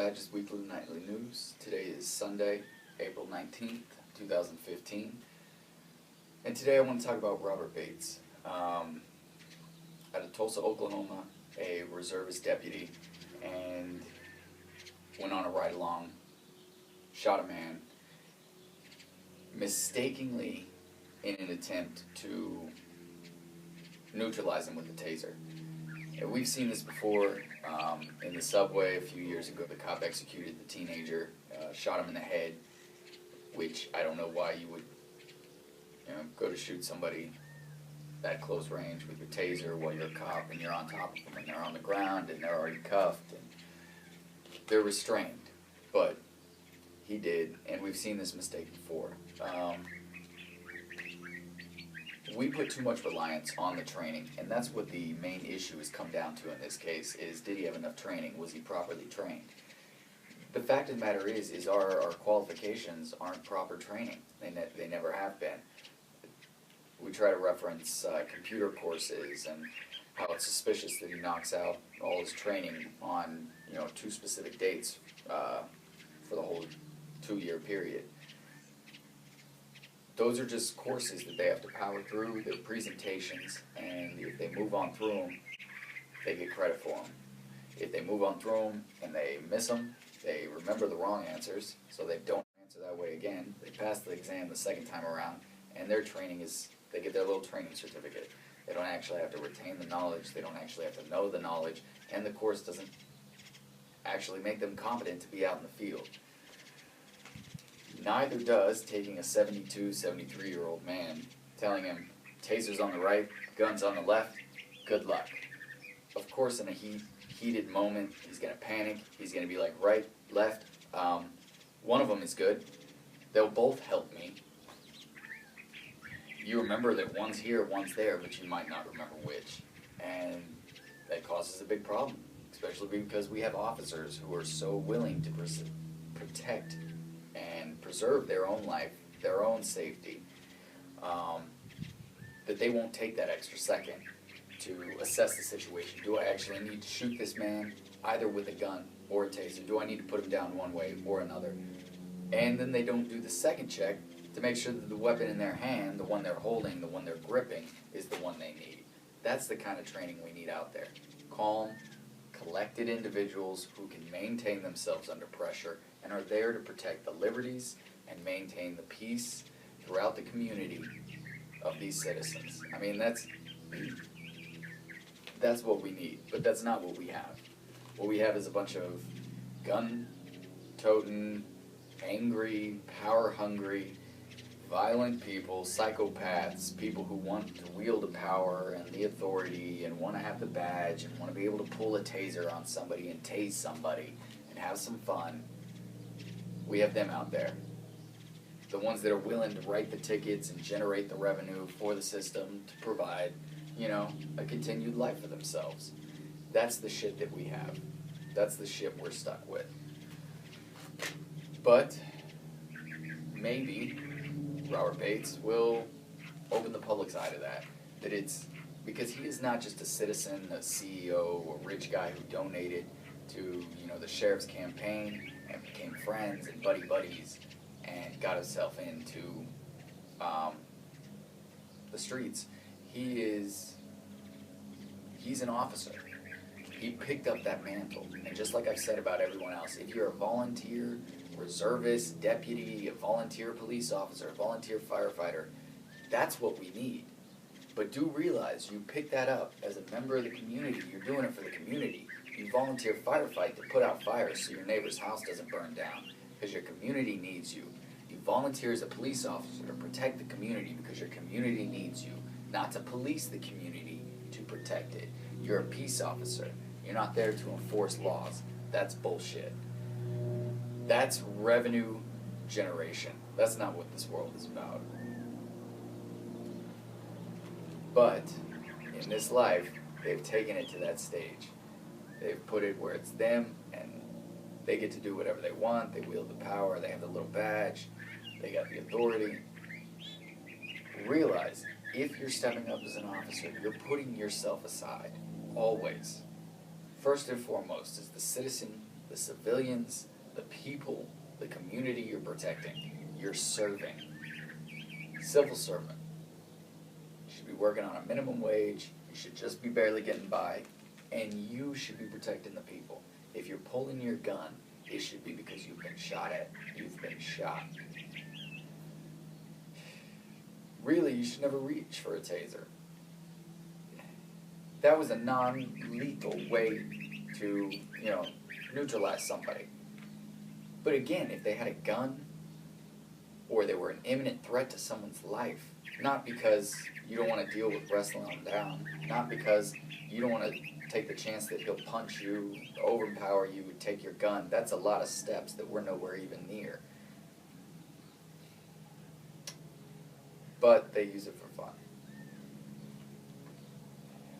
Badges Weekly Nightly News. Today is Sunday, April 19th, 2015. And today I want to talk about Robert Bates. Out of Tulsa, Oklahoma, a reservist deputy, and went on a ride-along, shot a man, mistakenly in an attempt to neutralize him with a taser. And we've seen this before in the subway a few years ago. The cop executed the teenager, shot him in the head, which I don't know why you would go to shoot somebody that close range with your taser while you're a cop and you're on top of them and they're on the ground and they're already cuffed and they're restrained. But he did, and we've seen this mistake before. We put too much reliance on the training, and that's what the main issue has come down to in this case, is did he have enough training? Was he properly trained? The fact of the matter is our qualifications aren't proper training. They never have been. We try to reference computer courses and how it's suspicious that he knocks out all his training on 2 specific dates for the whole 2-year period. Those are just courses that they have to power through, their presentations, and if they move on through them, they get credit for them. If they move on through them and they miss them, they remember the wrong answers, so they don't answer that way again. They pass the exam the second time around, and their training is, they get their little training certificate. They don't actually have to retain the knowledge, they don't actually have to know the knowledge, and the course doesn't actually make them competent to be out in the field. Neither does taking a 72, 73-year-old man, telling him, taser's on the right, guns on the left, good luck. Of course, in a heated moment, he's going to panic, he's going to be like, right, left, one of them is good, they'll both help me. You remember that one's here, one's there, but you might not remember which, and that causes a big problem, especially because we have officers who are so willing to protect and preserve their own life, their own safety, that they won't take that extra second to assess the situation. Do I actually need to shoot this man either with a gun or a taser? Do I need to put him down one way or another? And then they don't do the second check to make sure that the weapon in their hand, the one they're holding, the one they're gripping, is the one they need. That's the kind of training we need out there. Calm, collected individuals who can maintain themselves under pressure and are there to protect the liberties and maintain the peace throughout the community of these citizens. I mean, that's what we need, but that's not what we have. What we have is a bunch of gun-toting, angry, power-hungry, violent people, psychopaths, people who want to wield the power and the authority and want to have the badge and want to be able to pull a taser on somebody and tase somebody and have some fun. We have them out there. The ones that are willing to write the tickets and generate the revenue for the system to provide, a continued life for themselves. That's the shit that we have. That's the shit we're stuck with. But maybe Robert Bates will open the public's eye to that. That it's because he is not just a citizen, a CEO, a rich guy who donated to, the sheriff's campaign and became friends and buddies and got himself into the streets. He's an officer. He picked up that mantle. And just like I've said about everyone else, if you're a volunteer, reservist, deputy, a volunteer police officer, a volunteer firefighter, that's what we need. But do realize you pick that up as a member of the community. You're doing it for the community. You volunteer firefight to put out fires so your neighbor's house doesn't burn down because your community needs you. You volunteer as a police officer to protect the community because your community needs you, not to police the community, to protect it. You're a peace officer. You're not there to enforce laws. That's bullshit. That's revenue generation. That's not what this world is about. But in this life, they've taken it to that stage. They've put it where it's them, and they get to do whatever they want. They wield the power. They have the little badge. They got the authority. Realize, if you're stepping up as an officer, you're putting yourself aside, always. First and foremost is the the civilians, the people, the community you're protecting. You're serving. Civil servant. You should be working on a minimum wage. You should just be barely getting by. And you should be protecting the people. If you're pulling your gun, it should be because you've been shot at. You've been shot. Really, you should never reach for a taser. That was a non-lethal way to, neutralize somebody. But again, if they had a gun, or they were an imminent threat to someone's life, not because you don't want to deal with wrestling them down, not because you don't want to take the chance that he'll punch you, overpower you, take your gun. That's a lot of steps that we're nowhere even near. But they use it for fun.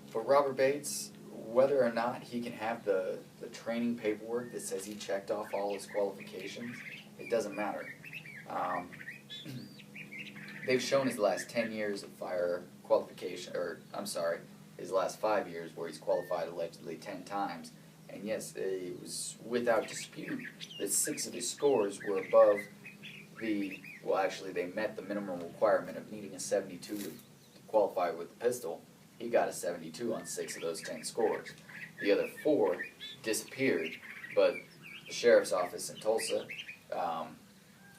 For Robert Bates, whether or not he can have the training paperwork that says he checked off all his qualifications, it doesn't matter. They've shown his last 10 years of fire qualification, his last 5 years where he's qualified allegedly 10 times. And yes, it was without dispute that 6 of his scores were above they met the minimum requirement of needing a 72 to qualify with the pistol. He got a 72 on 6 of those 10 scores. The other 4 disappeared, but the sheriff's office in Tulsa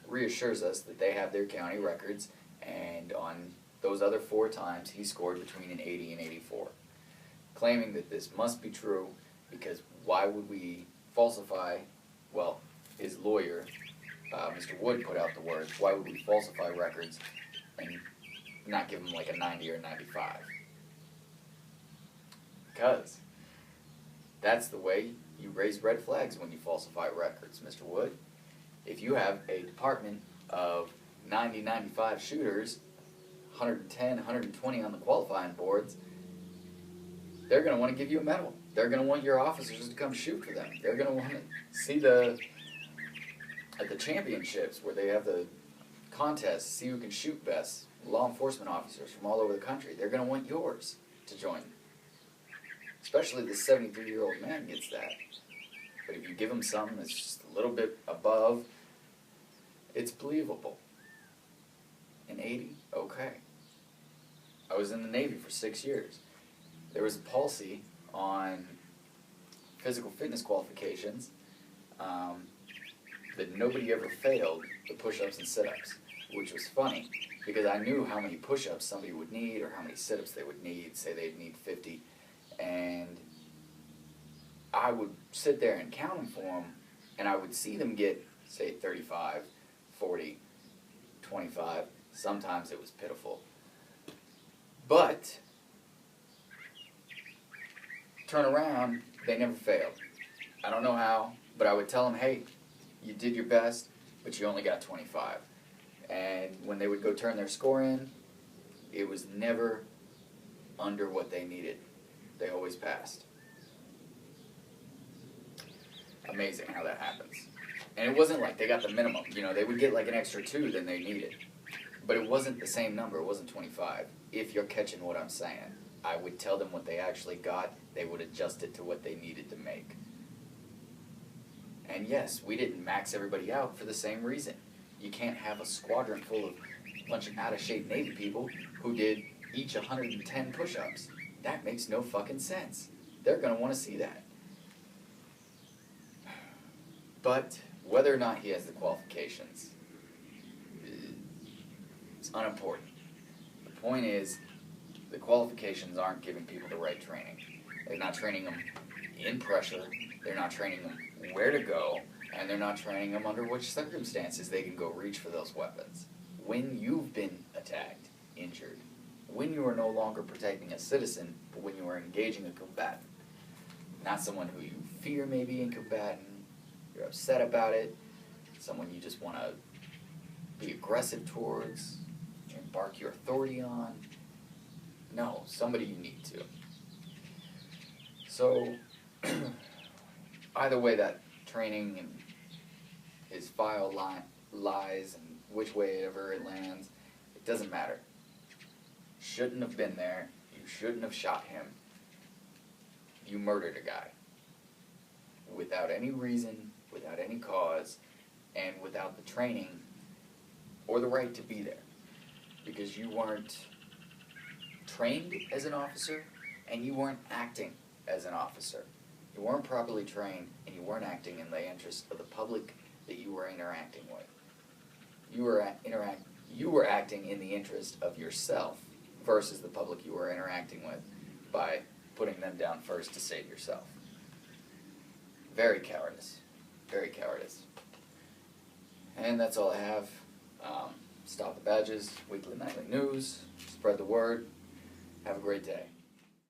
reassures us that they have their county records, and on those other 4 times he scored between an 80 and 84. Claiming that this must be true because why would we falsify, his lawyer, Mr. Wood, put out the words, why would we falsify records and not give him like a 90 or 95? Because that's the way you raise red flags when you falsify records, Mr. Wood. If you have a department of 90, 95 shooters, 110, 120 on the qualifying boards, they're going to want to give you a medal. They're going to want your officers to come shoot for them. They're going to want to see at the championships where they have the contests, see who can shoot best, law enforcement officers from all over the country. They're going to want yours to join. Especially the 73-year-old man gets that. But if you give him something that's just a little bit above, it's believable. An 80? Okay. I was in the Navy for 6 years. There was a policy on physical fitness qualifications that nobody ever failed the push-ups and sit-ups, which was funny because I knew how many push-ups somebody would need or how many sit-ups they would need. Say they'd need 50, and I would sit there and count them for them, and I would see them get, say, 35, 40, 25. Sometimes it was pitiful. But turn around, they never failed. I don't know how, but I would tell them, hey, you did your best, but you only got 25. And when they would go turn their score in, it was never under what they needed. They always passed. Amazing how that happens. And it wasn't like they got the minimum. They would get like an extra 2 than they needed. But it wasn't the same number. It wasn't 25. If you're catching what I'm saying, I would tell them what they actually got. They would adjust it to what they needed to make. And yes, we didn't max everybody out for the same reason. You can't have a squadron full of a bunch of out-of-shape Navy people who did each 110 push-ups. That makes no fucking sense. They're going to want to see that. But whether or not he has the qualifications, it's unimportant. The point is, the qualifications aren't giving people the right training. They're not training them in pressure, they're not training them where to go, and they're not training them under which circumstances they can go reach for those weapons. When you've been attacked, injured, when you are no longer protecting a citizen, but when you are engaging a combatant. Not someone who you fear may be a combatant, you're upset about it, someone you just want to be aggressive towards, embark your authority on. No, somebody you need to. So, either way that training and his file lies and which way ever it lands, it doesn't matter. Shouldn't have been there. You shouldn't have shot him. You murdered a guy. without any reason, without any cause, and without the training or the right to be there. Because you weren't trained as an officer, and you weren't acting as an officer. You weren't properly trained, and you weren't acting in the interest of the public that you were interacting with. You were acting in the interest of yourself versus the public you were interacting with by putting them down first to save yourself. Very cowardice. Very cowardice. And that's all I have. Stop the Badges, weekly nightly news. Spread the word. Have a great day.